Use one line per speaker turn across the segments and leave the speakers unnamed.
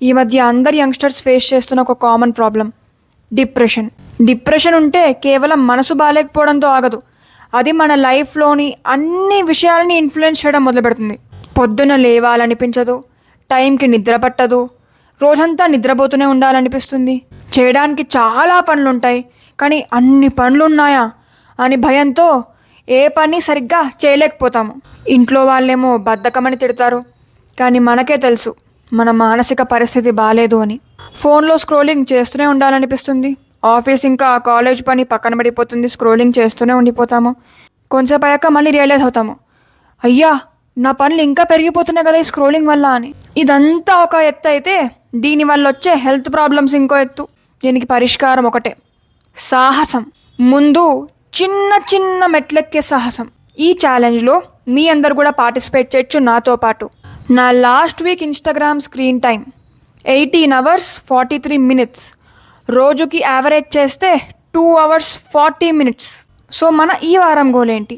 ఈ మధ్య అందరు యంగ్స్టర్స్ ఫేస్ చేస్తున్న ఒక కామన్ ప్రాబ్లం డిప్రెషన్ ఉంటే కేవలం మనసు బాగాలేకపోవడంతో ఆగదు. అది మన లైఫ్లోని అన్ని విషయాలని ఇన్ఫ్లుయెన్స్ చేయడం మొదలు పెడుతుంది. పొద్దున లేవాలనిపించదు, టైంకి నిద్ర పట్టదు, రోజంతా నిద్రపోతూనే ఉండాలనిపిస్తుంది. చేయడానికి చాలా పనులుంటాయి, కానీ అన్ని పనులు ఉన్నాయా అని భయంతో ఏ పని సరిగ్గా చేయలేకపోతాము. ఇంట్లో వాళ్ళేమో బద్ధకమని తిడతారు, కానీ మనకే తెలుసు మన మానసిక పరిస్థితి బాగాలేదు అని. ఫోన్లో స్క్రోలింగ్ చేస్తూనే ఉండాలనిపిస్తుంది. ఆఫీస్ ఇంకా కాలేజ్ పని పక్కన పడిపోతుంది, స్క్రోలింగ్ చేస్తూనే ఉండిపోతాము. కొంచెంసేపు అయ్యాక మళ్ళీ రియలైజ్ అవుతాము, అయ్యా నా పనులు ఇంకా పెరిగిపోతున్నాయి కదా ఈ స్క్రోలింగ్ వల్ల అని. ఇదంతా ఒక ఎత్తు అయితే దీనివల్ల వచ్చే హెల్త్ ప్రాబ్లమ్స్ ఇంకో ఎత్తు. దీనికి పరిష్కారం ఒకటే, సాహసం. ముందు చిన్న చిన్న మెట్లెక్కే సాహసం. ఈ ఛాలెంజ్లో మీ అందరు కూడా పార్టిసిపేట్ చేయొచ్చు నాతో పాటు. నా last week Instagram screen time 18 hours 43 minutes. రోజుకి యావరేజ్ చేస్తే 2 hours 40 minutes. సో మన ఈ వారం గోల్ ఏంటి?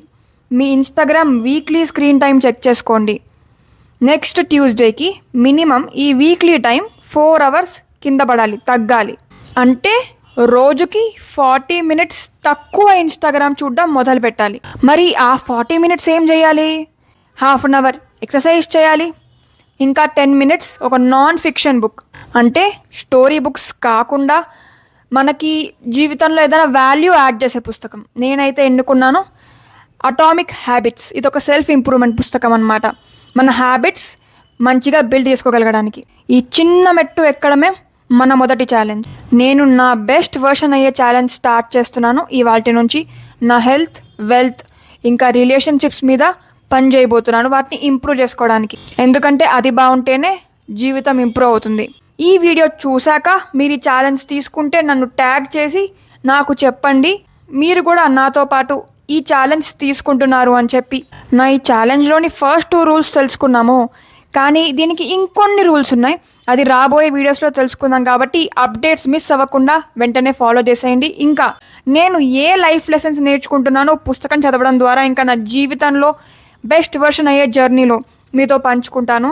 మీ Instagram weekly screen time check చేసుకోండి. నెక్స్ట్ ట్యూస్డేకి మినిమం ఈ వీక్లీ టైం 4 hours కింద పడాలి, తగ్గాలి. అంటే రోజుకి 40 minutes తక్కువ ఇన్స్టాగ్రామ్ చూడడం మొదలు పెట్టాలి. మరి ఆ 40 minutes ఏం చేయాలి? హాఫ్ అన్ అవర్ ఎక్సర్సైజ్ చేయాలి, ఇంకా 10 minutes ఒక నాన్ ఫిక్షన్ బుక్, అంటే స్టోరీ బుక్స్ కాకుండా మనకి జీవితంలో ఏదైనా వాల్యూ యాడ్ చేసే పుస్తకం. నేనైతే ఎన్నుకున్నాను అటామిక్ హ్యాబిట్స్. ఇది ఒక సెల్ఫ్ ఇంప్రూవ్మెంట్ పుస్తకం అన్నమాట. మన హ్యాబిట్స్ మంచిగా బిల్డ్ చేసుకోగలగడానికి ఈ చిన్న మెట్టు ఎక్కడమే మన మొదటి ఛాలెంజ్. నేను నా బెస్ట్ వర్షన్ అయ్యే ఛాలెంజ్ స్టార్ట్ చేస్తున్నాను ఇవాల్టి నుంచి. నా హెల్త్, వెల్త్ ఇంకా రిలేషన్షిప్స్ మీద పని చేయబోతున్నాను, వాటిని ఇంప్రూవ్ చేసుకోవడానికి. ఎందుకంటే అది బాగుంటేనే జీవితం ఇంప్రూవ్ అవుతుంది. ఈ వీడియో చూశాక మీరు ఈ ఛాలెంజ్ తీసుకుంటే నన్ను ట్యాగ్ చేసి నాకు చెప్పండి, మీరు కూడా నాతో పాటు ఈ ఛాలెంజ్ తీసుకుంటున్నారు అని చెప్పి. నా ఈ ఛాలెంజ్లోని ఫస్ట్ 2 rules తెలుసుకున్నాము, కానీ దీనికి ఇంకొన్ని రూల్స్ ఉన్నాయి. అది రాబోయే వీడియోస్లో తెలుసుకుందాం. కాబట్టి అప్డేట్స్ మిస్ అవ్వకుండా వెంటనే ఫాలో చేసేయండి. ఇంకా నేను ఏ లైఫ్ లెసన్స్ నేర్చుకుంటున్నానో పుస్తకం చదవడం ద్వారా ఇంకా నా జీవితంలో బెస్ట్ వర్షన్ అయ్యే జర్నీలో మీతో పంచుకుంటాను.